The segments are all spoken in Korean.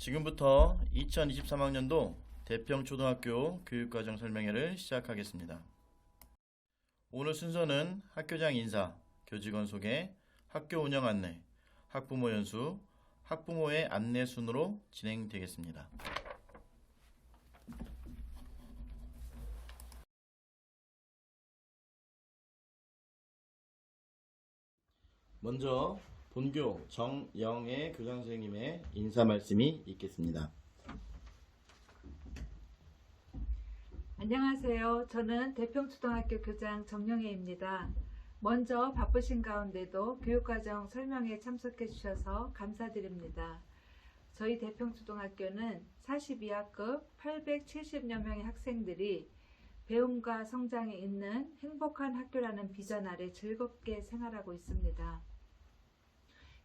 지금부터 2023학년도 대평초등학교 교육과정 설명회를 시작하겠습니다. 오늘 순서는 학교장 인사, 교직원 소개, 학교 운영 안내, 학부모 연수, 학부모의 안내 순으로 진행되겠습니다. 먼저 본교 정영애 교장 선생님의 인사 말씀이 있겠습니다. 안녕하세요. 저는 대평초등학교 교장 정영애입니다. 먼저 바쁘신 가운데도 교육과정 설명회에 참석해 주셔서 감사드립니다. 저희 대평초등학교는 42학급 870여 명의 학생들이 배움과 성장이 있는 행복한 학교라는 비전 아래 즐겁게 생활하고 있습니다.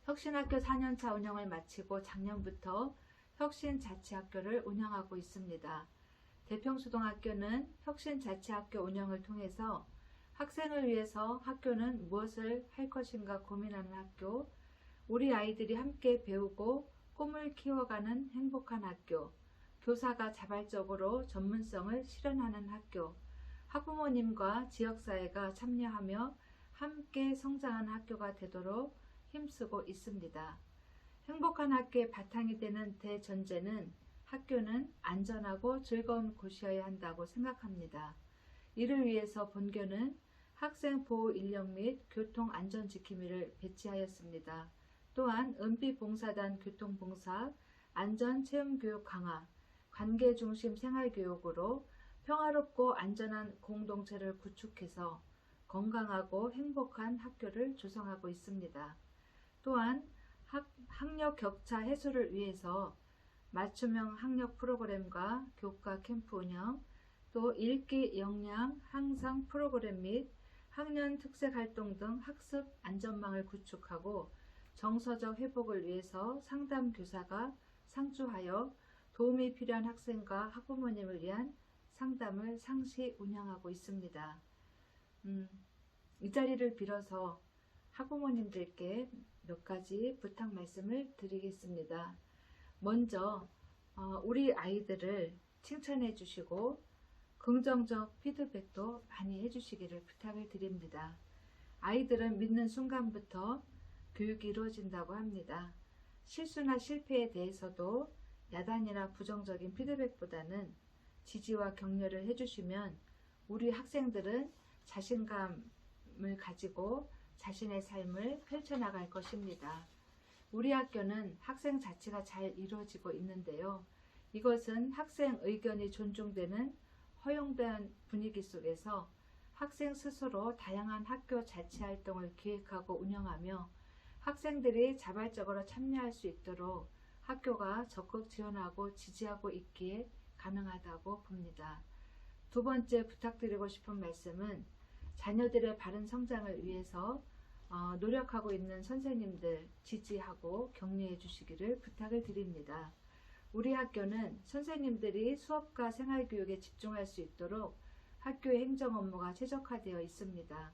혁신학교 4년차 운영을 마치고 작년부터 혁신자치학교를 운영하고 있습니다. 대평초등학교는 혁신자치학교 운영을 통해서 학생을 위해서 학교는 무엇을 할 것인가 고민하는 학교, 우리 아이들이 함께 배우고 꿈을 키워가는 행복한 학교, 교사가 자발적으로 전문성을 실현하는 학교, 학부모님과 지역사회가 참여하며 함께 성장하는 학교가 되도록 힘쓰고 있습니다. 행복한 학교의 바탕이 되는 대전제는 학교는 안전하고 즐거운 곳이어야 한다고 생각합니다. 이를 위해서 본교는 학생 보호 인력 및 교통 안전 지킴이를 배치하였습니다. 또한 은비봉사단 교통봉사, 안전 체험교육 강화, 관계 중심 생활교육으로 평화롭고 안전한 공동체를 구축해서 건강하고 행복한 학교를 조성하고 있습니다. 또한 학력 격차 해소를 위해서 맞춤형 학력 프로그램과 교과 캠프 운영, 또 읽기 역량 향상 프로그램 및 학년 특색 활동 등 학습 안전망을 구축하고 정서적 회복을 위해서 상담 교사가 상주하여 도움이 필요한 학생과 학부모님을 위한 상담을 상시 운영하고 있습니다. 이 자리를 빌어서 학부모님들께 몇 가지 부탁 말씀을 드리겠습니다. 먼저 우리 아이들을 칭찬해 주시고 긍정적 피드백도 많이 해주시기를 부탁을 드립니다. 아이들은 믿는 순간부터 교육이 이루어진다고 합니다. 실수나 실패에 대해서도 야단이나 부정적인 피드백보다는 지지와 격려를 해주시면 우리 학생들은 자신감을 가지고 자신의 삶을 펼쳐나갈 것입니다. 우리 학교는 학생 자치가 잘 이루어지고 있는데요. 이것은 학생 의견이 존중되는 허용된 분위기 속에서 학생 스스로 다양한 학교 자치 활동을 기획하고 운영하며 학생들이 자발적으로 참여할 수 있도록 학교가 적극 지원하고 지지하고 있기에 가능하다고 봅니다. 두 번째 부탁드리고 싶은 말씀은 자녀들의 바른 성장을 위해서 노력하고 있는 선생님들 지지하고 격려해 주시기를 부탁을 드립니다. 우리 학교는 선생님들이 수업과 생활교육에 집중할 수 있도록 학교의 행정 업무가 최적화되어 있습니다.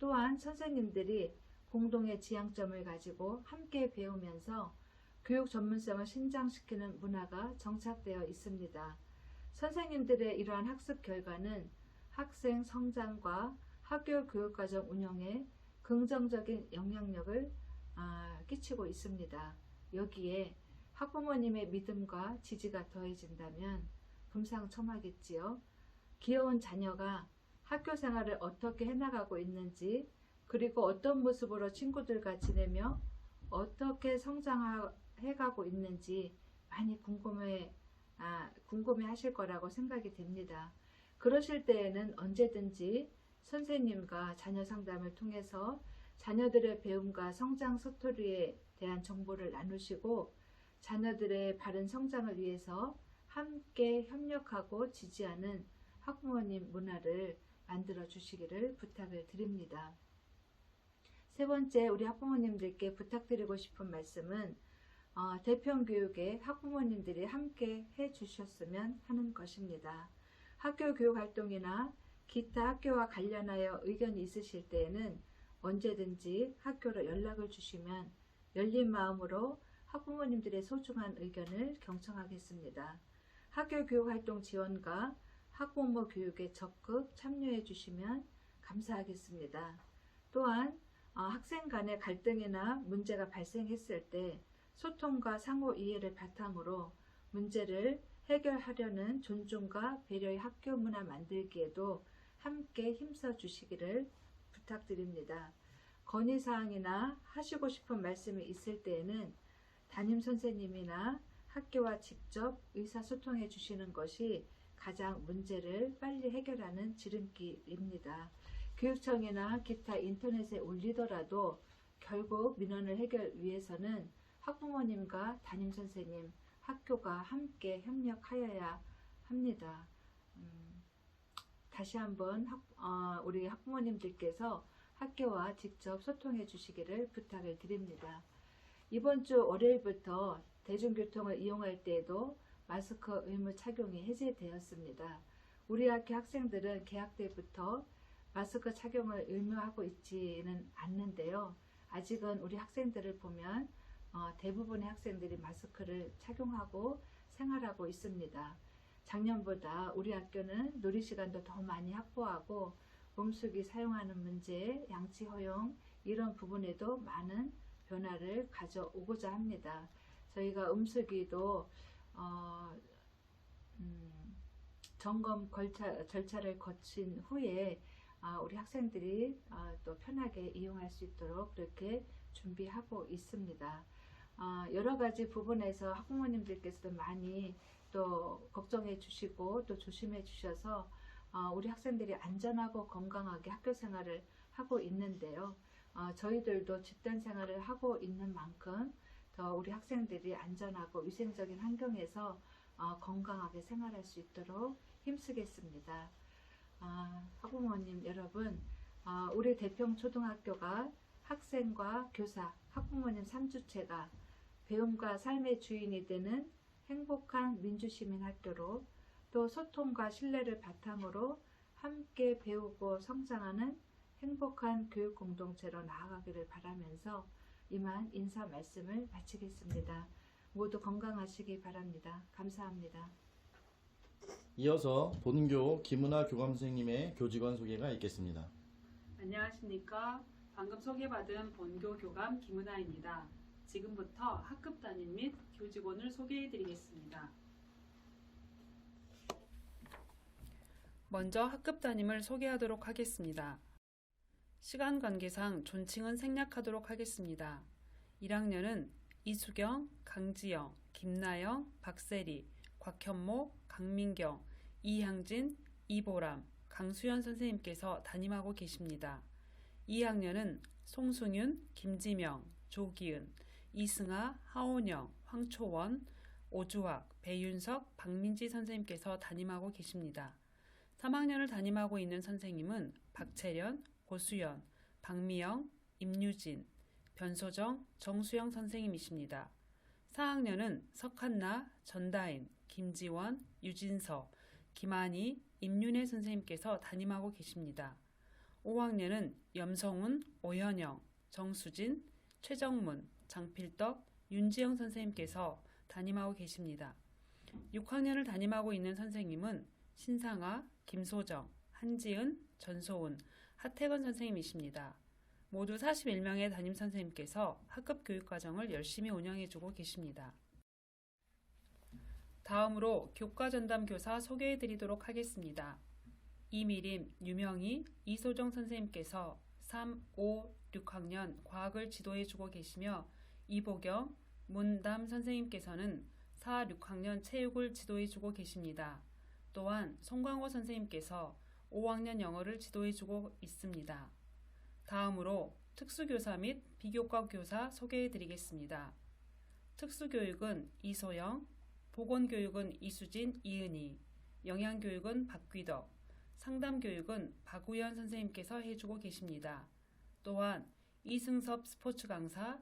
또한 선생님들이 공동의 지향점을 가지고 함께 배우면서 교육 전문성을 신장시키는 문화가 정착되어 있습니다. 선생님들의 이러한 학습 결과는 학생 성장과 학교 교육과정 운영에 긍정적인 영향력을 끼치고 있습니다. 여기에 학부모님의 믿음과 지지가 더해진다면 금상첨화겠지요. 귀여운 자녀가 학교 생활을 어떻게 해나가고 있는지, 그리고 어떤 모습으로 친구들과 지내며 어떻게 성장해가고 있는지 많이 궁금해 하실 거라고 생각이 됩니다. 그러실 때에는 언제든지 선생님과 자녀 상담을 통해서 자녀들의 배움과 성장 스토리에 대한 정보를 나누시고 자녀들의 바른 성장을 위해서 함께 협력하고 지지하는 학부모님 문화를 만들어 주시기를 부탁을 드립니다. 세 번째, 우리 학부모님들께 부탁드리고 싶은 말씀은 대평교육에 학부모님들이 함께 해 주셨으면 하는 것입니다. 학교 교육 활동이나 기타 학교와 관련하여 의견이 있으실 때에는 언제든지 학교로 연락을 주시면 열린 마음으로 학부모님들의 소중한 의견을 경청하겠습니다. 학교 교육활동 지원과 학부모 교육에 적극 참여해 주시면 감사하겠습니다. 또한 학생 간의 갈등이나 문제가 발생했을 때 소통과 상호 이해를 바탕으로 문제를 해결하려는 존중과 배려의 학교 문화 만들기에도 함께 힘써 주시기를 부탁드립니다. 건의사항이나 하시고 싶은 말씀이 있을 때에는 담임 선생님이나 학교와 직접 의사소통해 주시는 것이 가장 문제를 빨리 해결하는 지름길입니다. 교육청이나 기타 인터넷에 올리더라도 결국 민원을 해결 위해서는 학부모님과 담임선생님, 학교가 함께 협력하여야 합니다. 다시 한번 우리 학부모님들께서 학교와 직접 소통해 주시기를 부탁을 드립니다. 이번 주 월요일부터 대중교통을 이용할 때에도 마스크 의무 착용이 해제되었습니다. 우리 학교 학생들은 개학 때부터 마스크 착용을 의무하고 있지는 않는데요. 아직은 우리 학생들을 보면 대부분의 학생들이 마스크를 착용하고 생활하고 있습니다. 작년보다 우리 학교는 놀이시간도 더 많이 확보하고 음수기 사용하는 문제, 양치 허용 이런 부분에도 많은 변화를 가져오고자 합니다. 저희가 음수기도 점검 절차를 거친 후에 우리 학생들이 또 편하게 이용할 수 있도록 그렇게 준비하고 있습니다. 여러 가지 부분에서 학부모님들께서도 많이 또 걱정해 주시고 또 조심해 주셔서 우리 학생들이 안전하고 건강하게 학교 생활을 하고 있는데요. 저희들도 집단 생활을 하고 있는 만큼 더 우리 학생들이 안전하고 위생적인 환경에서 건강하게 생활할 수 있도록 힘쓰겠습니다. 학부모님 여러분, 우리 대평초등학교가 학생과 교사, 학부모님 3주체가 배움과 삶의 주인이 되는 행복한 민주시민 학교로 또 소통과 신뢰를 바탕으로 함께 배우고 성장하는 행복한 교육 공동체로 나아가기를 바라면서 이만 인사 말씀을 마치겠습니다. 모두 건강하시기 바랍니다. 감사합니다. 이어서 본교 김은하 교감선생님의 교직원 소개가 있겠습니다. 안녕하십니까. 방금 소개받은 본교 교감 김은하입니다. 지금부터 학급 담임 및 교직원을 소개해 드리겠습니다. 먼저 학급 담임을 소개하도록 하겠습니다. 시간 관계상 존칭은 생략하도록 하겠습니다. 1학년은 이수경, 강지영, 김나영, 박세리, 곽현모, 강민경, 이향진, 이보람, 강수연 선생님께서 담임하고 계십니다. 2학년은 송승윤, 김지명, 조기은, 이승아, 하온영, 황초원, 오주학, 배윤석, 박민지 선생님께서 담임하고 계십니다. 3학년을 담임하고 있는 선생님은 박채련, 고수연, 박미영, 임유진, 변소정, 정수영 선생님이십니다. 4학년은 석한나, 전다인, 김지원, 유진서, 김한희, 임윤혜 선생님께서 담임하고 계십니다. 5학년은 염성훈, 오현영, 정수진, 최정문, 장필덕, 윤지영 선생님께서 담임하고 계십니다. 6학년을 담임하고 있는 선생님은 신상아, 김소정, 한지은, 전소은, 하태건 선생님이십니다. 모두 41명의 담임 선생님께서 학급 교육과정을 열심히 운영해주고 계십니다. 다음으로 교과전담 교사 소개해드리도록 하겠습니다. 이미림, 유명희, 이소정 선생님께서 3, 5, 6학년 과학을 지도해주고 계시며 이보경, 문담 선생님께서는 4, 6학년 체육을 지도해주고 계십니다. 또한 송광호 선생님께서 5학년 영어를 지도해주고 있습니다. 다음으로 특수교사 및 비교과 교사 소개해드리겠습니다. 특수교육은 이소영, 보건교육은 이수진, 이은희, 영양교육은 박귀덕, 상담교육은 박우연 선생님께서 해주고 계십니다. 또한 이승섭 스포츠 강사,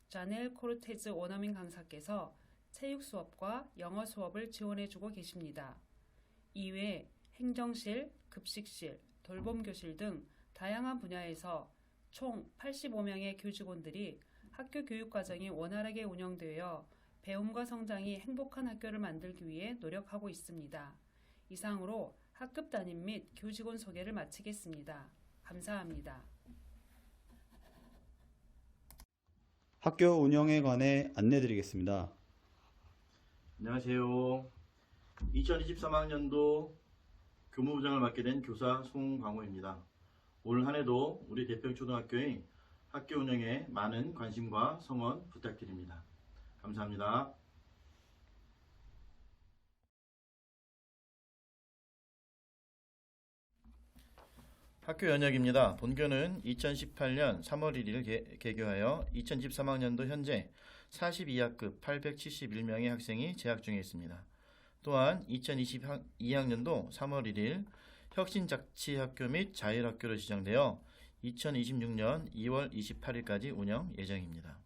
자넬 코르테즈 원어민 강사께서 체육 수업과 영어 수업을 지원해주고 계십니다. 이외 행정실, 급식실, 돌봄교실 등 다양한 분야에서 총 85명의 교직원들이 학교 교육 과정이 원활하게 운영되어 배움과 성장이 행복한 학교를 만들기 위해 노력하고 있습니다. 이상으로 학급 담임 및 교직원 소개를 마치겠습니다. 감사합니다. 학교 운영에 관해 안내드리겠습니다. 안녕하세요. 2023학년도 교무부장을 맡게 된 교사 송광호입니다. 올 한해도 우리 대평초등학교의 학교 운영에 많은 관심과 성원 부탁드립니다. 감사합니다. 학교 연역입니다. 본교는 2018년 3월 1일 개교하여 2023학년도 현재 42학급 871명의 학생이 재학 중에 있습니다. 또한 2022학년도 3월 1일 혁신자치학교 및 자율학교로 지정되어 2026년 2월 28일까지 운영 예정입니다.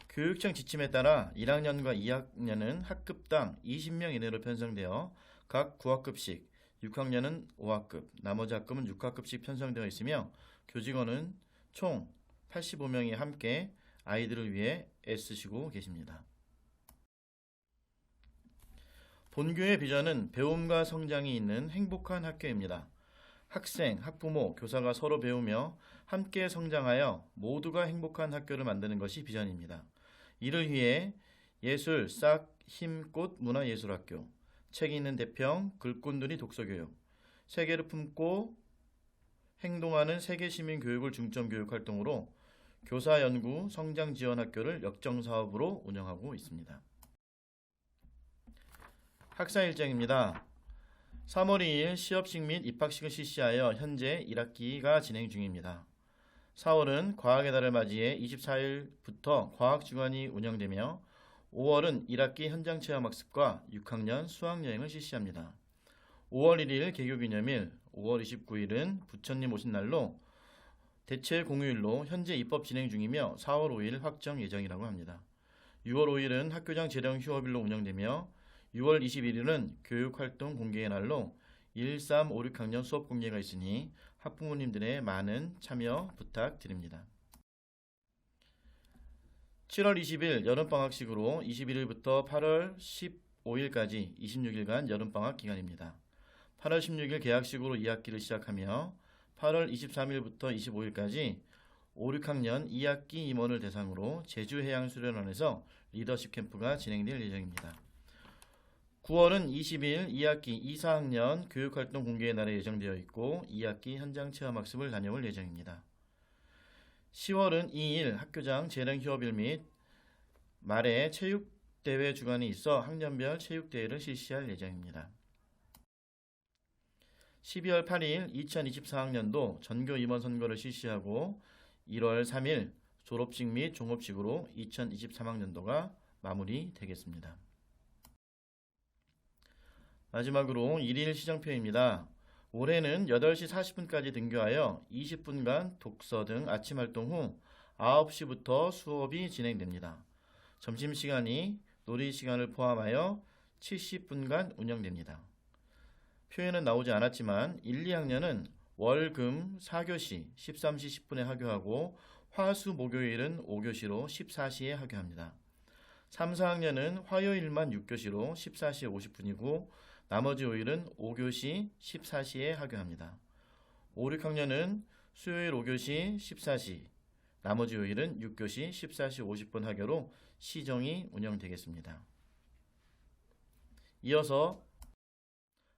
교육청 지침에 따라 1학년과 2학년은 학급당 20명 이내로 편성되어 각 9학급씩, 6학년은 5학급, 나머지 학급은 6학급씩 편성되어 있으며 교직원은 총 85명이 함께 아이들을 위해 애쓰시고 계십니다. 본교의 비전은 배움과 성장이 있는 행복한 학교입니다. 학생, 학부모, 교사가 서로 배우며 함께 성장하여 모두가 행복한 학교를 만드는 것이 비전입니다. 이를 위해 예술, 싹, 힘, 꽃, 문화예술학교, 책 읽는 대평, 글꾼들이 독서교육, 세계를 품고 행동하는 세계시민교육을 중점교육 활동으로 교사연구 성장지원학교를 역정사업으로 운영하고 있습니다. 학사 일정입니다. 3월 2일 시업식 및 입학식을 실시하여 현재 1학기가 진행 중입니다. 4월은 과학의 달을 맞이해 24일부터 과학주간이 운영되며 5월은 1학기 현장체험학습과 6학년 수학여행을 실시합니다. 5월 1일 개교기념일, 5월 29일은 부처님 오신 날로 대체 공휴일로 현재 입법 진행 중이며 4월 5일 확정 예정이라고 합니다. 6월 5일은 학교장 재령 휴업일로 운영되며 6월 21일은 교육활동 공개의 날로 1, 3, 5, 6학년 수업 공개가 있으니 학부모님들의 많은 참여 부탁드립니다. 7월 20일 여름방학식으로 21일부터 8월 15일까지 26일간 여름방학 기간입니다. 8월 16일 개학식으로 2학기를 시작하며 8월 23일부터 25일까지 5, 6학년 2학기 임원을 대상으로 제주해양수련원에서 리더십 캠프가 진행될 예정입니다. 9월은 20일 2학기 2, 4학년 교육활동 공개의 날에 예정되어 있고 2학기 현장체험학습을 다녀올 예정입니다. 10월은 2일 학교장 재령 휴업일 및 말에 체육대회 주간이 있어 학년별 체육대회를 실시할 예정입니다. 12월 8일 2024학년도 전교 임원 선거를 실시하고 1월 3일 졸업식 및 종업식으로 2023학년도가 마무리되겠습니다. 마지막으로 1일 시정표입니다. 올해는 8시 40분까지 등교하여 20분간 독서 등 아침 활동 후 9시부터 수업이 진행됩니다. 점심시간이 놀이시간을 포함하여 70분간 운영됩니다. 표에는 나오지 않았지만 1, 2학년은 월, 금, 4교시 13시 10분에 하교하고 화, 수, 목요일은 5교시로 14시에 하교합니다. 3, 4학년은 화요일만 6교시로 14시 50분이고 나머지 5일은 5교시 14시에 하교합니다. 5, 6학년은 수요일 5교시 14시, 나머지 5일은 6교시 14시 50분 하교로 시정이 운영되겠습니다. 이어서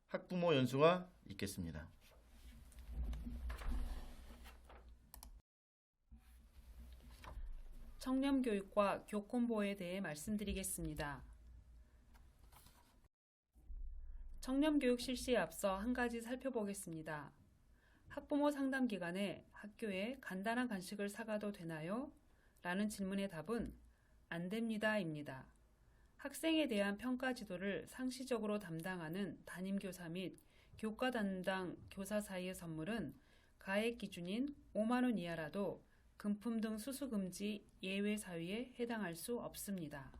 학부모 연수가 있겠습니다. 청렴교육과 교권보호에 대해 말씀드리겠습니다. 청렴교육 실시에 앞서 한 가지 살펴보겠습니다. 학부모 상담 기간에 학교에 간단한 간식을 사가도 되나요? 라는 질문의 답은 안 됩니다입니다. 학생에 대한 평가 지도를 상시적으로 담당하는 담임교사 및 교과 담당 교사 사이의 선물은 가액 기준인 5만 원 이하라도 금품 등 수수 금지 예외 사유에 해당할 수 없습니다.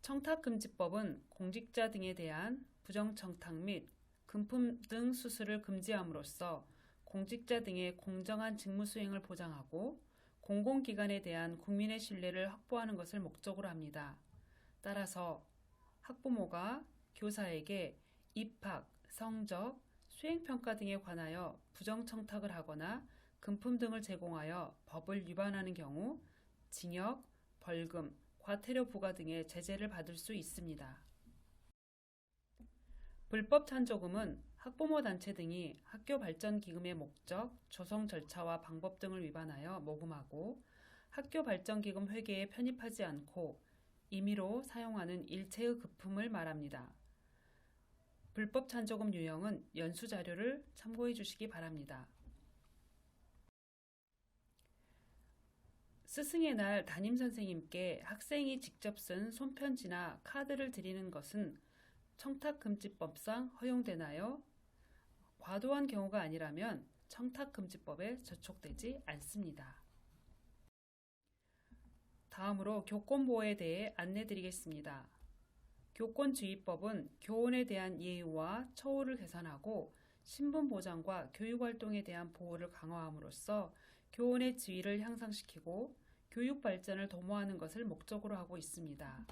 청탁금지법은 공직자 등에 대한 부정청탁 및 금품 등 수수를 금지함으로써 공직자 등의 공정한 직무 수행을 보장하고 공공기관에 대한 국민의 신뢰를 확보하는 것을 목적으로 합니다. 따라서 학부모가 교사에게 입학, 성적, 수행평가 등에 관하여 부정청탁을 하거나 금품 등을 제공하여 법을 위반하는 경우 징역, 벌금, 과태료 부과 등의 제재를 받을 수 있습니다. 불법 찬조금은 학부모 단체 등이 학교 발전 기금의 목적, 조성 절차와 방법 등을 위반하여 모금하고 학교 발전 기금 회계에 편입하지 않고 임의로 사용하는 일체의 금품을 말합니다. 불법 찬조금 유형은 연수 자료를 참고해 주시기 바랍니다. 스승의 날 담임선생님께 학생이 직접 쓴 손편지나 카드를 드리는 것은 청탁금지법상 허용되나요? 과도한 경우가 아니라면 청탁금지법에 저촉되지 않습니다. 다음으로 교권보호에 대해 안내드리겠습니다. 교권주의법은 교원에 대한 예의와 처우를 개선하고 신분보장과 교육활동에 대한 보호를 강화함으로써 교원의 지위를 향상시키고 교육 발전을 도모하는 것을 목적으로 하고 있습니다.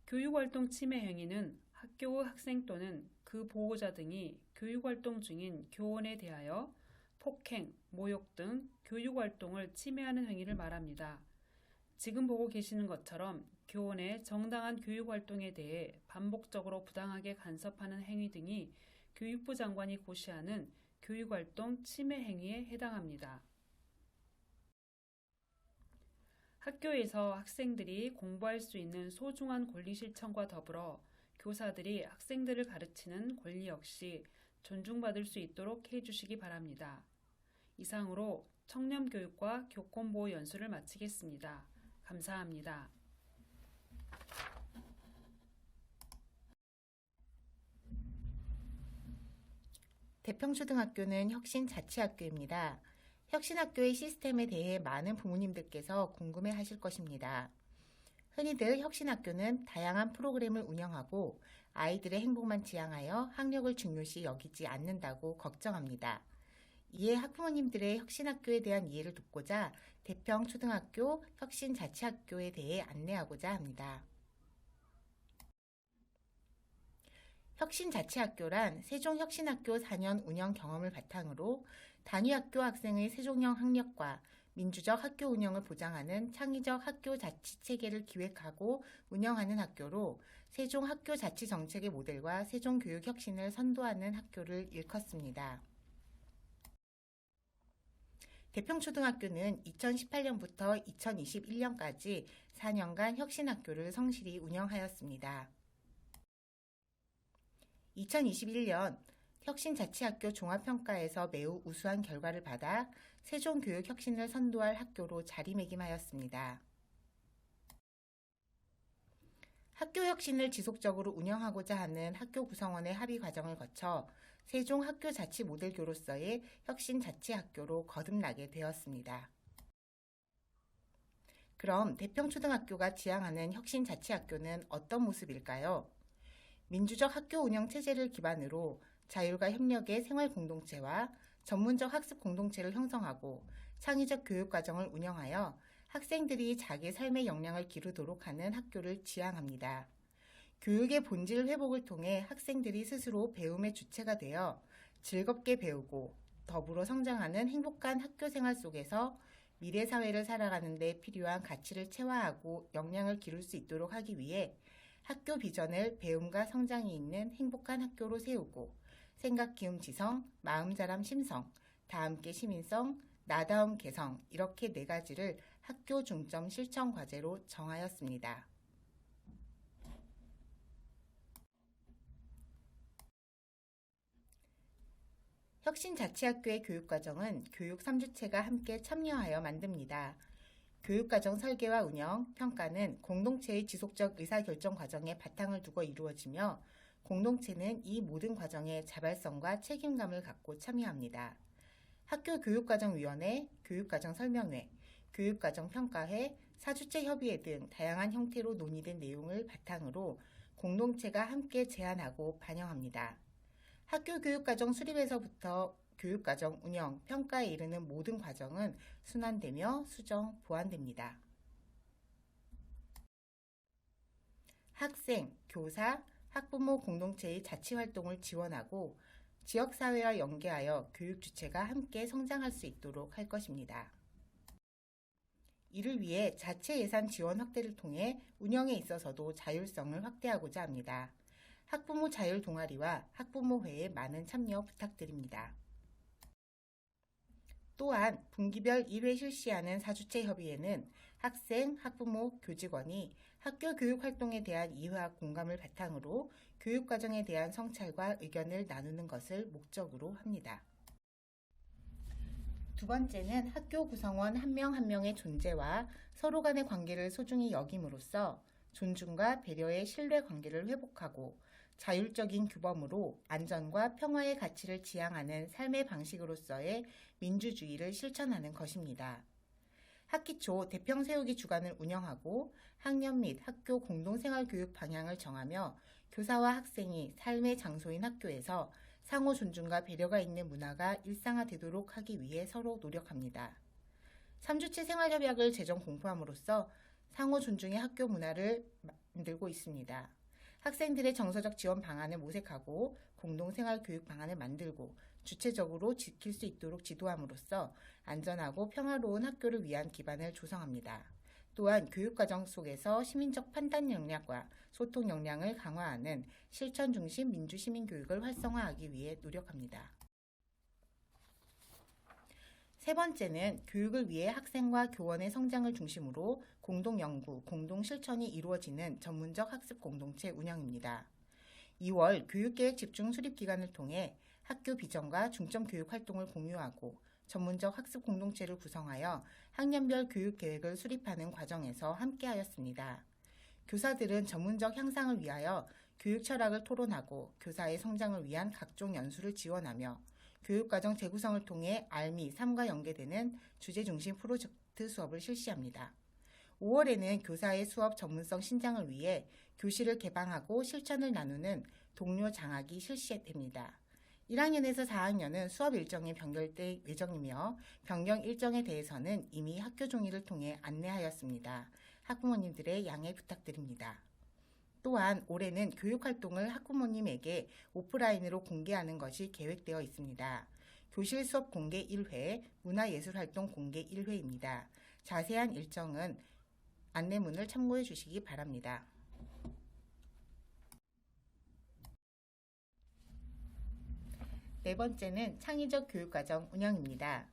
교육활동 침해 행위는 학교의 학생 또는 그 보호자 등이 교육활동 중인 교원에 대하여 폭행, 모욕 등 교육활동을 침해하는 행위를 말합니다. 지금 보고 계시는 것처럼 교원의 정당한 교육활동에 대해 반복적으로 부당하게 간섭하는 행위 등이 교육부 장관이 고시하는 교육활동 침해 행위에 해당합니다. 학교에서 학생들이 공부할 수 있는 소중한 권리 실천과 더불어 교사들이 학생들을 가르치는 권리 역시 존중받을 수 있도록 해주시기 바랍니다. 이상으로 청렴교육과 교권보호 연수를 마치겠습니다. 감사합니다. 대평초등학교는 혁신자치학교입니다. 혁신학교의 시스템에 대해 많은 부모님들께서 궁금해하실 것입니다. 흔히들 혁신학교는 다양한 프로그램을 운영하고 아이들의 행복만 지향하여 학력을 중요시 여기지 않는다고 걱정합니다. 이에 학부모님들의 혁신학교에 대한 이해를 돕고자 대평초등학교 혁신자치학교에 대해 안내하고자 합니다. 혁신자치학교란 세종혁신학교 4년 운영 경험을 바탕으로 단위학교 학생의 세종형 학력과 민주적 학교 운영을 보장하는 창의적 학교 자치 체계를 기획하고 운영하는 학교로 세종 학교 자치 정책의 모델과 세종 교육 혁신을 선도하는 학교를 일컫습니다. 대평초등학교는 2018년부터 2021년까지 4년간 혁신학교를 성실히 운영하였습니다. 2021년 혁신자치학교 종합평가에서 매우 우수한 결과를 받아 세종교육혁신을 선도할 학교로 자리매김하였습니다. 학교혁신을 지속적으로 운영하고자 하는 학교 구성원의 합의 과정을 거쳐 세종학교자치모델교로서의 혁신자치학교로 거듭나게 되었습니다. 그럼 대평초등학교가 지향하는 혁신자치학교는 어떤 모습일까요? 민주적 학교 운영 체제를 기반으로 자율과 협력의 생활 공동체와 전문적 학습 공동체를 형성하고 창의적 교육 과정을 운영하여 학생들이 자기 삶의 역량을 기르도록 하는 학교를 지향합니다. 교육의 본질 회복을 통해 학생들이 스스로 배움의 주체가 되어 즐겁게 배우고 더불어 성장하는 행복한 학교 생활 속에서 미래 사회를 살아가는 데 필요한 가치를 체화하고 역량을 기를 수 있도록 하기 위해 학교 비전을 배움과 성장이 있는 행복한 학교로 세우고 생각 기움 지성, 마음 자람 심성, 다함께 시민성, 나다움 개성 이렇게 4가지를 학교 중점 실천 과제로 정하였습니다. 혁신자치학교의 교육과정은 교육 3주체가 함께 참여하여 만듭니다. 교육과정 설계와 운영, 평가는 공동체의 지속적 의사결정 과정에 바탕을 두고 이루어지며 공동체는 이 모든 과정에 자발성과 책임감을 갖고 참여합니다. 학교 교육과정위원회, 교육과정설명회, 교육과정평가회, 4주체 협의회 등 다양한 형태로 논의된 내용을 바탕으로 공동체가 함께 제안하고 반영합니다. 학교 교육과정 수립에서부터 교육과정 운영, 평가에 이르는 모든 과정은 순환되며 수정, 보완됩니다. 학생, 교사, 학부모 공동체의 자치활동을 지원하고 지역사회와 연계하여 교육 주체가 함께 성장할 수 있도록 할 것입니다. 이를 위해 자체 예산 지원 확대를 통해 운영에 있어서도 자율성을 확대하고자 합니다. 학부모 자율 동아리와 학부모회에 많은 참여 부탁드립니다. 또한 분기별 1회 실시하는 사주체 협의회는 학생, 학부모, 교직원이 학교 교육 활동에 대한 이해와 공감을 바탕으로 교육과정에 대한 성찰과 의견을 나누는 것을 목적으로 합니다. 두 번째는 학교 구성원 한 명 한 명의 존재와 서로 간의 관계를 소중히 여김으로써 존중과 배려의 신뢰 관계를 회복하고 자율적인 규범으로 안전과 평화의 가치를 지향하는 삶의 방식으로서의 민주주의를 실천하는 것입니다. 학기 초 대평 세우기 주간을 운영하고 학년 및 학교 공동생활 교육 방향을 정하며 교사와 학생이 삶의 장소인 학교에서 상호 존중과 배려가 있는 문화가 일상화되도록 하기 위해 서로 노력합니다. 3주체 생활협약을 제정 공포함으로써 상호 존중의 학교 문화를 만들고 있습니다. 학생들의 정서적 지원 방안을 모색하고 공동생활 교육 방안을 만들고 주체적으로 지킬 수 있도록 지도함으로써 안전하고 평화로운 학교를 위한 기반을 조성합니다. 또한 교육과정 속에서 시민적 판단 역량과 소통 역량을 강화하는 실천 중심 민주시민교육을 활성화하기 위해 노력합니다. 세 번째는 교육을 위해 학생과 교원의 성장을 중심으로 공동연구, 공동실천이 이루어지는 전문적 학습 공동체 운영입니다. 2월 교육계획 집중 수립 기간을 통해 학교 비전과 중점 교육 활동을 공유하고 전문적 학습 공동체를 구성하여 학년별 교육 계획을 수립하는 과정에서 함께하였습니다. 교사들은 전문적 향상을 위하여 교육 철학을 토론하고 교사의 성장을 위한 각종 연수를 지원하며 교육과정 재구성을 통해 알미 3과 연계되는 주제 중심 프로젝트 수업을 실시합니다. 5월에는 교사의 수업 전문성 신장을 위해 교실을 개방하고 실천을 나누는 동료 장학이 실시됩니다. 1학년에서 4학년은 수업 일정이 변경될 예정이며 변경 일정에 대해서는 이미 학교 종이를 통해 안내하였습니다. 학부모님들의 양해 부탁드립니다. 또한 올해는 교육활동을 학부모님에게 오프라인으로 공개하는 것이 계획되어 있습니다. 교실 수업 공개 1회, 문화예술활동 공개 1회입니다. 자세한 일정은 안내문을 참고해 주시기 바랍니다. 네 번째는 창의적 교육과정 운영입니다.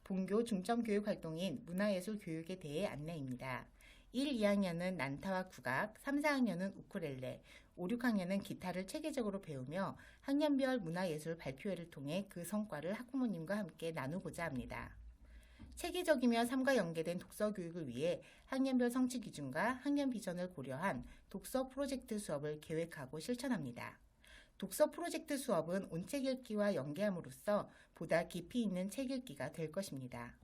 본교 중점 교육 활동인 문화예술 교육에 대해 안내입니다. 1, 2학년은 난타와 국악, 3, 4학년은 우쿨렐레, 5, 6학년은 기타를 체계적으로 배우며 학년별 문화예술 발표회를 통해 그 성과를 학부모님과 함께 나누고자 합니다. 체계적이며 삶과 연계된 독서 교육을 위해 학년별 성취 기준과 학년 비전을 고려한 독서 프로젝트 수업을 계획하고 실천합니다. 독서 프로젝트 수업은 온책 읽기와 연계함으로써 보다 깊이 있는 책 읽기가 될 것입니다.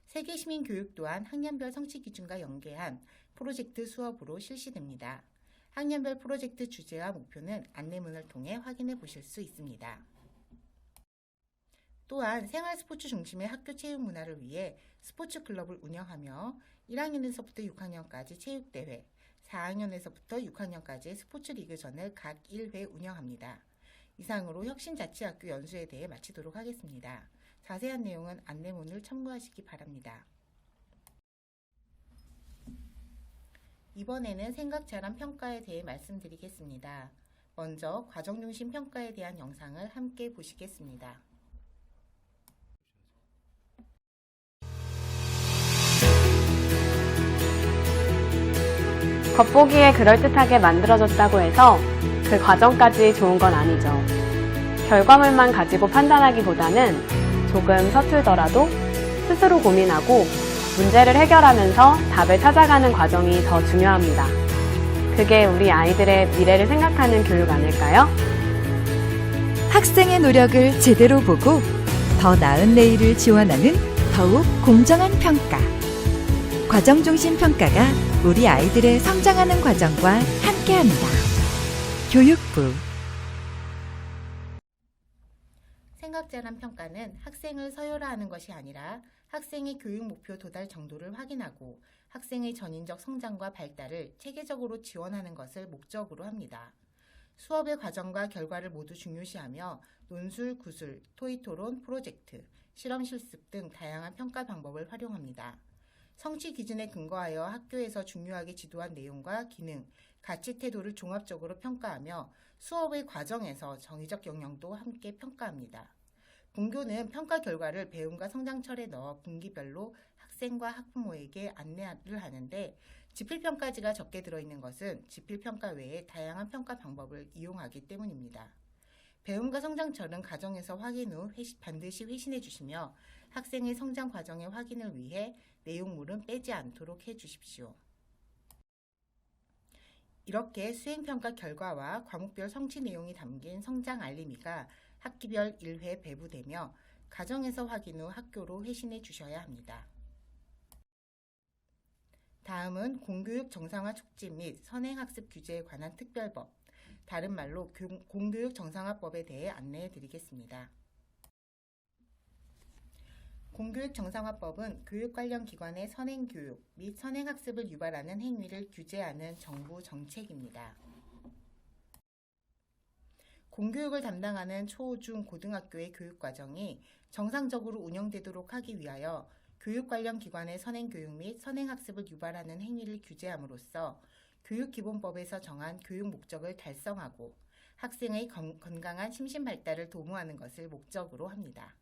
세계 시민 교육 또한 학년별 성취 기준과 연계한 프로젝트 수업으로 실시됩니다. 학년별 프로젝트 주제와 목표는 안내문을 통해 확인해 보실 수 있습니다. 또한 생활 스포츠 중심의 학교 체육 문화를 위해 스포츠 클럽을 운영하며 1학년에서부터 6학년까지 체육대회, 4학년에서부터 6학년까지 스포츠 리그전을 각 1회 운영합니다. 이상으로 혁신자치학교 연수에 대해 마치도록 하겠습니다. 자세한 내용은 안내문을 참고하시기 바랍니다. 이번에는 생각 잘한 평가에 대해 말씀드리겠습니다. 먼저 과정중심 평가에 대한 영상을 함께 보시겠습니다. 겉보기에 그럴듯하게 만들어졌다고 해서 그 과정까지 좋은 건 아니죠. 결과물만 가지고 판단하기보다는 조금 서툴더라도 스스로 고민하고 문제를 해결하면서 답을 찾아가는 과정이 더 중요합니다. 그게 우리 아이들의 미래를 생각하는 교육 아닐까요? 학생의 노력을 제대로 보고 더 나은 내일을 지원하는 더욱 공정한 평가. 과정중심 평가가 우리 아이들의 성장하는 과정과 함께합니다. 교육부 수학자란 평가는 학생을 서열화하는 것이 아니라 학생의 교육 목표 도달 정도를 확인하고 학생의 전인적 성장과 발달을 체계적으로 지원하는 것을 목적으로 합니다. 수업의 과정과 결과를 모두 중요시하며 논술, 구술, 토의 토론, 프로젝트, 실험 실습 등 다양한 평가 방법을 활용합니다. 성취 기준에 근거하여 학교에서 중요하게 지도한 내용과 기능, 가치 태도를 종합적으로 평가하며 수업의 과정에서 정의적 영역도 함께 평가합니다. 분교는 평가 결과를 배움과 성장철에 넣어 분기별로 학생과 학부모에게 안내를 하는데 지필평가지가 적게 들어있는 것은 지필평가 외에 다양한 평가 방법을 이용하기 때문입니다. 배움과 성장철은 가정에서 확인 후 반드시 회신해 주시며 학생의 성장 과정의 확인을 위해 내용물은 빼지 않도록 해 주십시오. 이렇게 수행평가 결과와 과목별 성취 내용이 담긴 성장 알림이가 학기별 1회 배부되며 가정에서 확인 후 학교로 회신해 주셔야 합니다. 다음은 공교육 정상화 촉진 및 선행학습 규제에 관한 특별법, 다른 말로 공교육 정상화법에 대해 안내해 드리겠습니다. 공교육 정상화법은 교육 관련 기관의 선행교육 및 선행학습을 유발하는 행위를 규제하는 정부 정책입니다. 공교육을 담당하는 초, 중, 고등학교의 교육과정이 정상적으로 운영되도록 하기 위하여 교육 관련 기관의 선행교육 및 선행학습을 유발하는 행위를 규제함으로써 교육기본법에서 정한 교육 목적을 달성하고 학생의 건강한 심신발달을 도모하는 것을 목적으로 합니다.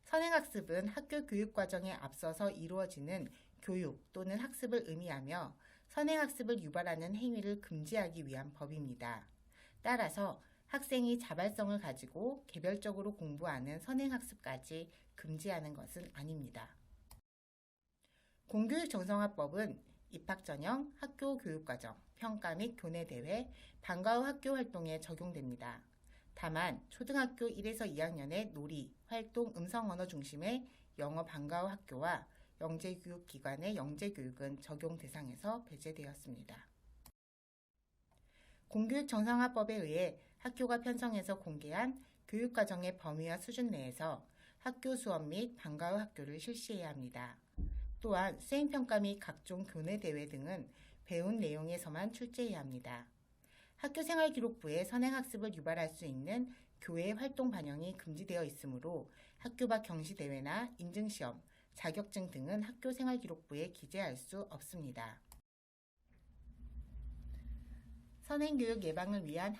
선행학습은 학교 교육과정에 앞서서 이루어지는 교육 또는 학습을 의미하며 선행학습을 유발하는 행위를 금지하기 위한 법입니다. 따라서 학생이 자발성을 가지고 개별적으로 공부하는 선행학습까지 금지하는 것은 아닙니다. 공교육 정상화법은 입학 전형, 학교 교육과정, 평가 및 교내대회, 방과 후 학교 활동에 적용됩니다. 다만 초등학교 1에서 2학년의 놀이, 활동, 음성언어 중심의 영어 방과 후 학교와 영재교육기관의 영재교육은 적용 대상에서 배제되었습니다. 공교육 정상화법에 의해 학교가 편성해서 공개한 교육과정의 범위와 수준 내에서 학교 수업 및 방과 후 학교를 실시해야 합니다. 또한 수행평가 및 각종 교내대회 등은 배운 내용에서만 출제해야 합니다. 학교생활기록부에 선행학습을 유발할 수 있는 교외 활동 반영이 금지되어 있으므로 학교 밖 경시대회나 인증시험, 자격증 등은 학교생활기록부에 기재할 수 없습니다. 선행교육 예방을 위한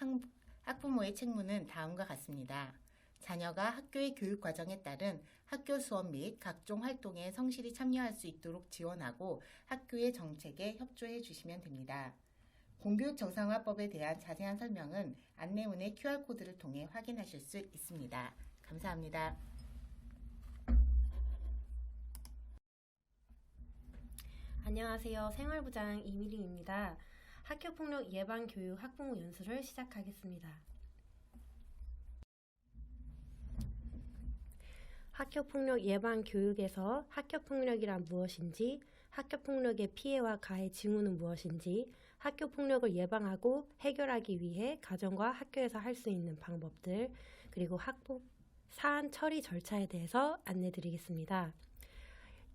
학부모의 책무는 다음과 같습니다. 자녀가 학교의 교육과정에 따른 학교 수업 및 각종 활동에 성실히 참여할 수 있도록 지원하고 학교의 정책에 협조해 주시면 됩니다. 공교육 정상화법에 대한 자세한 설명은 안내문의 QR코드를 통해 확인하실 수 있습니다. 감사합니다. 안녕하세요. 생활부장 이미림입니다. 학교폭력 예방교육 학부모 연수를 시작하겠습니다. 학교폭력 예방교육에서 학교폭력이란 무엇인지, 학교폭력의 피해와 가해 징후는 무엇인지, 학교폭력을 예방하고 해결하기 위해 가정과 학교에서 할 수 있는 방법들, 그리고 사안 처리 절차에 대해서 안내드리겠습니다.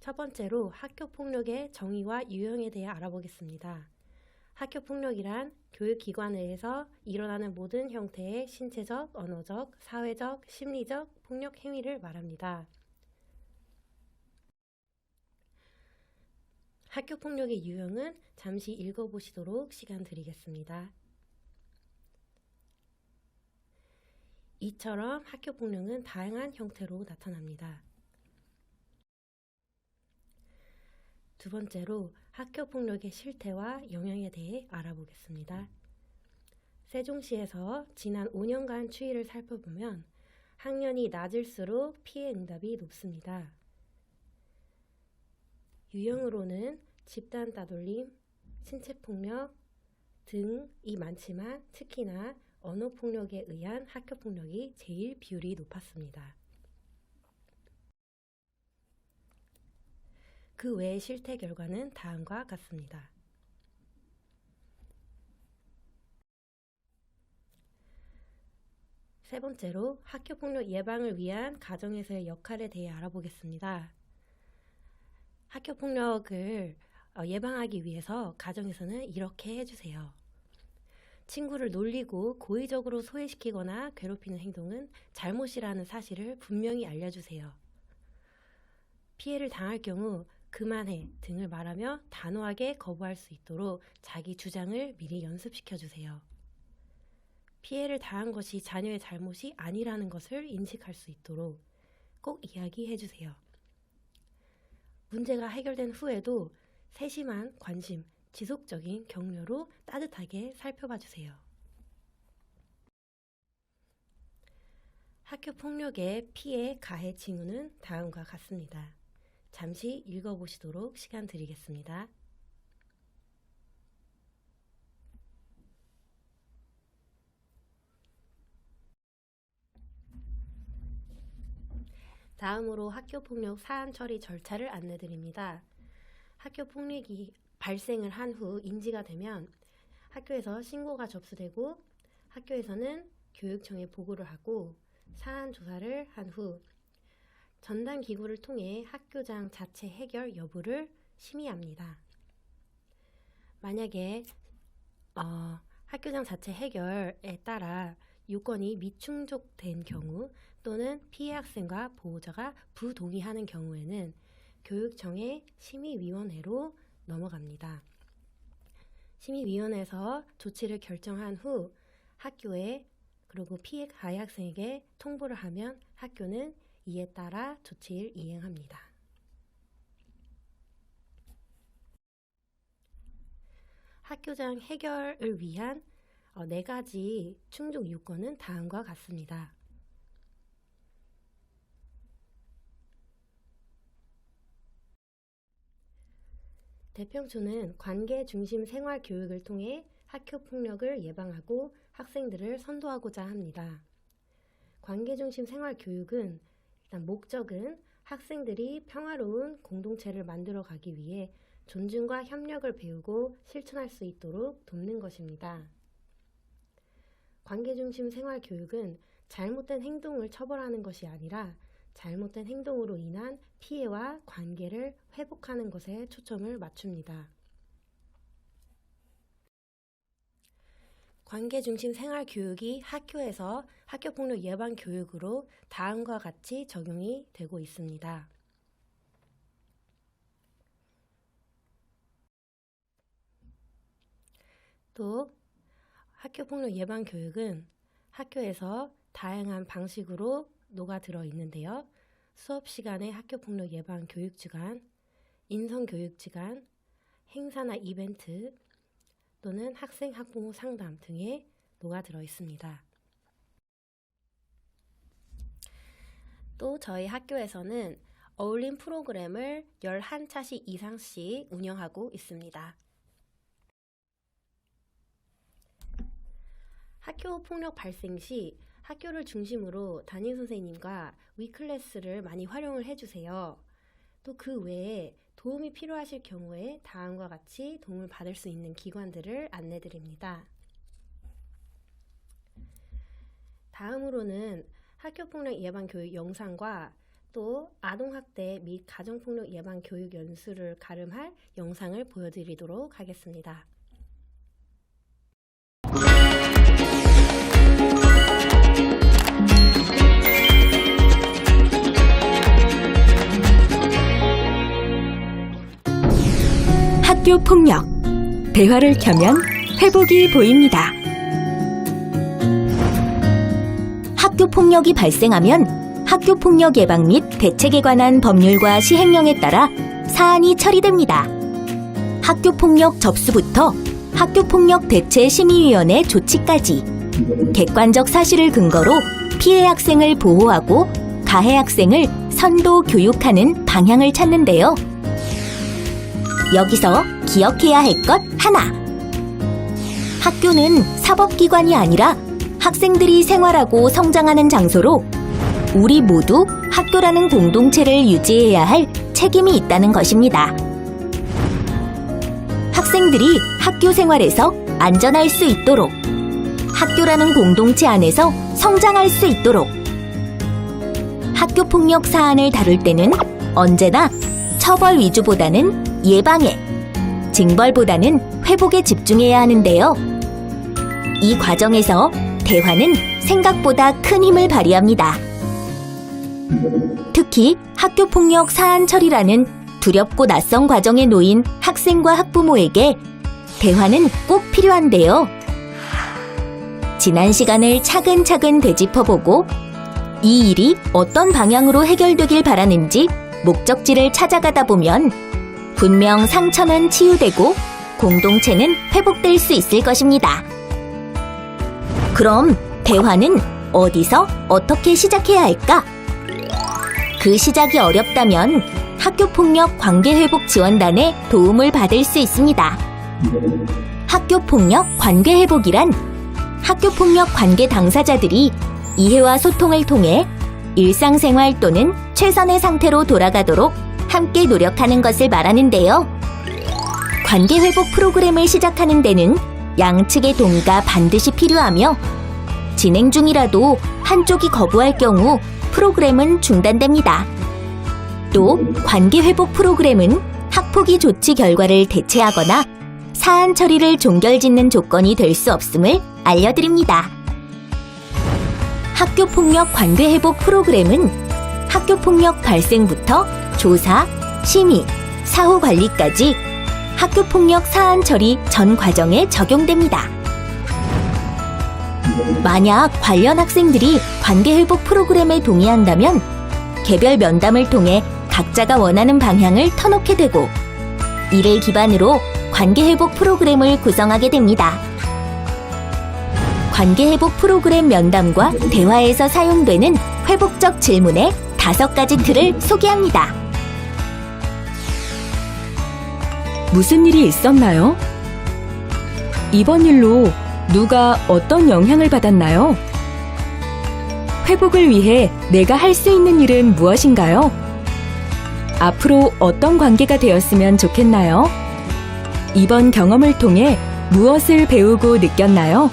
첫 번째로 학교폭력의 정의와 유형에 대해 알아보겠습니다. 학교폭력이란 교육기관 내에서 일어나는 모든 형태의 신체적, 언어적, 사회적, 심리적 폭력 행위를 말합니다. 학교폭력의 유형은 잠시 읽어보시도록 시간 드리겠습니다. 이처럼 학교폭력은 다양한 형태로 나타납니다. 두 번째로 학교폭력의 실태와 영향에 대해 알아보겠습니다. 세종시에서 지난 5년간 추이를 살펴보면 학년이 낮을수록 피해 응답이 높습니다. 유형으로는 집단 따돌림, 신체폭력 등이 많지만 특히나 언어폭력에 의한 학교폭력이 제일 비율이 높았습니다. 그 외의 실태 결과는 다음과 같습니다. 세 번째로 학교폭력 예방을 위한 가정에서의 역할에 대해 알아보겠습니다. 학교폭력을 예방하기 위해서 가정에서는 이렇게 해주세요. 친구를 놀리고 고의적으로 소외시키거나 괴롭히는 행동은 잘못이라는 사실을 분명히 알려주세요. 피해를 당할 경우 그만해 등을 말하며 단호하게 거부할 수 있도록 자기 주장을 미리 연습시켜주세요. 피해를 당한 것이 자녀의 잘못이 아니라는 것을 인식할 수 있도록 꼭 이야기해주세요. 문제가 해결된 후에도 세심한 관심, 지속적인 격려로 따뜻하게 살펴봐 주세요. 학교 폭력의 피해 가해 징후는 다음과 같습니다. 잠시 읽어보시도록 시간 드리겠습니다. 다음으로 학교폭력 사안 처리 절차를 안내드립니다. 학교폭력이 발생을 한 후 인지가 되면 학교에서 신고가 접수되고 학교에서는 교육청에 보고를 하고 사안 조사를 한 후 전담 기구를 통해 학교장 자체 해결 여부를 심의합니다. 만약에 학교장 자체 해결에 따라 요건이 미충족된 경우 또는 피해 학생과 보호자가 부동의하는 경우에는 교육청의 심의위원회로 넘어갑니다. 심의위원회에서 조치를 결정한 후 학교에 그리고 피해 가해 학생에게 통보를 하면 학교는 이에 따라 조치를 이행합니다. 학교장 해결을 위한 4가지 충족 요건은 다음과 같습니다. 대평초는 관계 중심 생활 교육을 통해 학교 폭력을 예방하고 학생들을 선도하고자 합니다. 관계 중심 생활 교육은 일단 목적은 학생들이 평화로운 공동체를 만들어 가기 위해 존중과 협력을 배우고 실천할 수 있도록 돕는 것입니다. 관계 중심 생활 교육은 잘못된 행동을 처벌하는 것이 아니라 잘못된 행동으로 인한 피해와 관계를 회복하는 것에 초점을 맞춥니다. 관계 중심 생활 교육이 학교에서 학교폭력 예방 교육으로 다음과 같이 적용이 되고 있습니다. 또 학교폭력 예방 교육은 학교에서 다양한 방식으로 녹아들어 있는데요. 수업 시간에 학교폭력 예방 교육주간, 인성교육주간, 행사나 이벤트 또는 학생 학부모 상담 등에 녹아들어 있습니다. 또 저희 학교에서는 어울림 프로그램을 11차시 이상씩 운영하고 있습니다. 학교 폭력 발생 시 학교를 중심으로 담임 선생님과 위클래스를 많이 활용을 해주세요. 또 그 외에 도움이 필요하실 경우에 다음과 같이 도움을 받을 수 있는 기관들을 안내드립니다. 다음으로는 학교폭력 예방 교육 영상과 또 아동학대 및 가정폭력 예방 교육 연수를 가름할 영상을 보여드리도록 하겠습니다. 학교 폭력. 대화를 켜면 회복이 보입니다. 학교 폭력이 발생하면 학교 폭력 예방 및 대책에 관한 법률과 시행령에 따라 사안이 처리됩니다. 학교 폭력 접수부터 학교 폭력 대체 심의위원회 조치까지 객관적 사실을 근거로 피해 학생을 보호하고 가해 학생을 선도 교육하는 방향을 찾는데요. 여기서 기억해야 할 것 하나. 학교는 사법기관이 아니라 학생들이 생활하고 성장하는 장소로 우리 모두 학교라는 공동체를 유지해야 할 책임이 있다는 것입니다. 학생들이 학교 생활에서 안전할 수 있도록 학교라는 공동체 안에서 성장할 수 있도록 학교폭력 사안을 다룰 때는 언제나 처벌 위주보다는 예방에, 징벌보다는 회복에 집중해야 하는데요. 이 과정에서 대화는 생각보다 큰 힘을 발휘합니다. 특히 학교폭력 사안 처리라는 두렵고 낯선 과정에 놓인 학생과 학부모에게 대화는 꼭 필요한데요. 지난 시간을 차근차근 되짚어보고 이 일이 어떤 방향으로 해결되길 바라는지 목적지를 찾아가다 보면 분명 상처는 치유되고 공동체는 회복될 수 있을 것입니다. 그럼 대화는 어디서 어떻게 시작해야 할까? 그 시작이 어렵다면 학교폭력 관계회복지원단의 도움을 받을 수 있습니다. 학교폭력 관계회복이란 학교폭력 관계 당사자들이 이해와 소통을 통해 일상생활 또는 최선의 상태로 돌아가도록 함께 노력하는 것을 말하는데요. 관계회복 프로그램을 시작하는 데는 양측의 동의가 반드시 필요하며 진행 중이라도 한쪽이 거부할 경우 프로그램은 중단됩니다. 또 관계회복 프로그램은 학폭위 조치 결과를 대체하거나 사안 처리를 종결짓는 조건이 될 수 없음을 알려드립니다. 학교폭력 관계회복 프로그램은 학교폭력 발생부터 조사, 심의, 사후 관리까지 학교폭력 사안 처리 전 과정에 적용됩니다. 만약 관련 학생들이 관계회복 프로그램에 동의한다면 개별 면담을 통해 각자가 원하는 방향을 터놓게 되고 이를 기반으로 관계회복 프로그램을 구성하게 됩니다. 관계회복 프로그램 면담과 대화에서 사용되는 회복적 질문의 5가지 틀을 소개합니다. 무슨 일이 있었나요? 이번 일로 누가 어떤 영향을 받았나요? 회복을 위해 내가 할 수 있는 일은 무엇인가요? 앞으로 어떤 관계가 되었으면 좋겠나요? 이번 경험을 통해 무엇을 배우고 느꼈나요?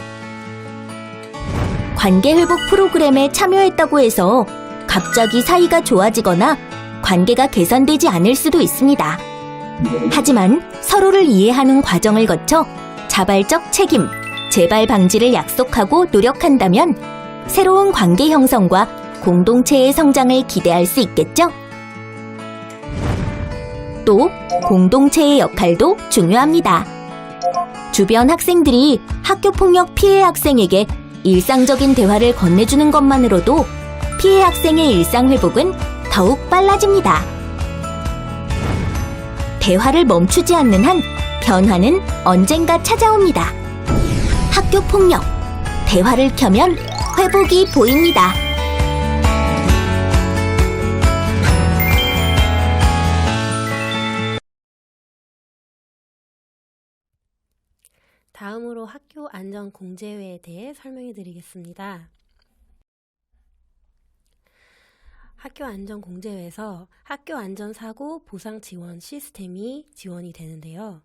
관계회복 프로그램에 참여했다고 해서 갑자기 사이가 좋아지거나 관계가 개선되지 않을 수도 있습니다. 하지만 서로를 이해하는 과정을 거쳐 자발적 책임, 재발 방지를 약속하고 노력한다면 새로운 관계 형성과 공동체의 성장을 기대할 수 있겠죠? 또 공동체의 역할도 중요합니다. 주변 학생들이 학교폭력 피해 학생에게 일상적인 대화를 건네주는 것만으로도 피해 학생의 일상 회복은 더욱 빨라집니다. 대화를 멈추지 않는 한 변화는 언젠가 찾아옵니다. 학교폭력, 대화를 켜면 회복이 보입니다. 다음으로 학교 안전 공제회에 대해 설명해 드리겠습니다. 학교 안전 공제회에서 학교 안전 사고 보상 지원 시스템이 지원이 되는데요.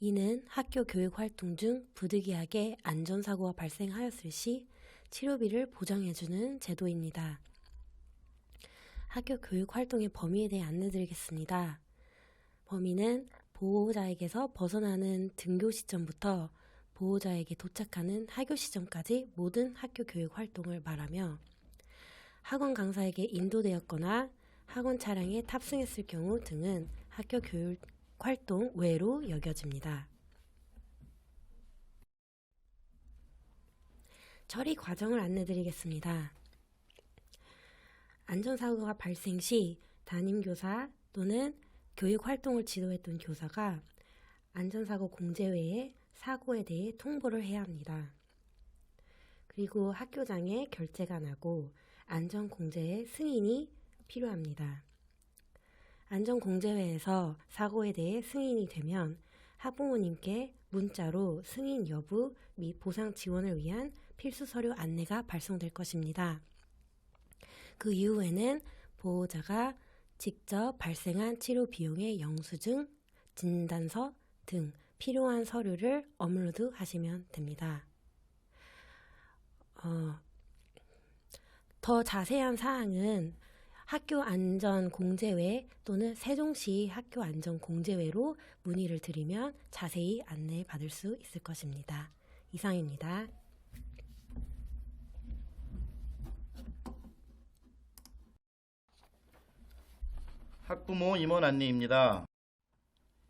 이는 학교 교육 활동 중 부득이하게 안전사고가 발생하였을 시 치료비를 보장해주는 제도입니다. 학교 교육 활동의 범위에 대해 안내드리겠습니다. 범위는 보호자에게서 벗어나는 등교 시점부터 보호자에게 도착하는 하교 시점까지 모든 학교 교육 활동을 말하며 학원 강사에게 인도되었거나 학원 차량에 탑승했을 경우 등은 학교 교육 활동 외로 여겨집니다. 처리 과정을 안내드리겠습니다. 안전사고가 발생 시 담임교사 또는 교육활동을 지도했던 교사가 안전사고 공제회에 사고에 대해 통보를 해야 합니다. 그리고 학교장에 결재가 나고 안전공제의 승인이 필요합니다. 안전공제회에서 사고에 대해 승인이 되면 학부모님께 문자로 승인 여부 및 보상 지원을 위한 필수 서류 안내가 발송될 것입니다. 그 이후에는 보호자가 직접 발생한 치료 비용의 영수증, 진단서 등 필요한 서류를 업로드 하시면 됩니다. 더 자세한 사항은 학교안전공제회 또는 세종시 학교안전공제회로 문의를 드리면 자세히 안내받을 수 있을 것입니다. 이상입니다. 학부모 임원 안내입니다.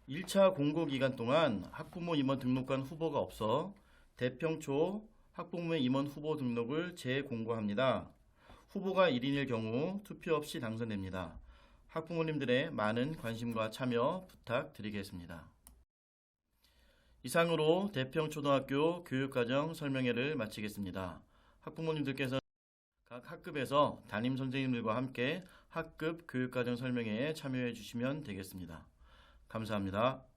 1차 공고 기간 동안 학부모 임원 등록관 후보가 없어 대평초 학부모 임원 후보 등록을 재공고합니다. 후보가 1인일 경우 투표 없이 당선됩니다. 학부모님들의 많은 관심과 참여 부탁드리겠습니다. 이상으로 대평초등학교 교육과정 설명회를 마치겠습니다. 학부모님들께서 각 학급에서 담임 선생님들과 함께 학급 교육과정 설명회에 참여해 주시면 되겠습니다. 감사합니다.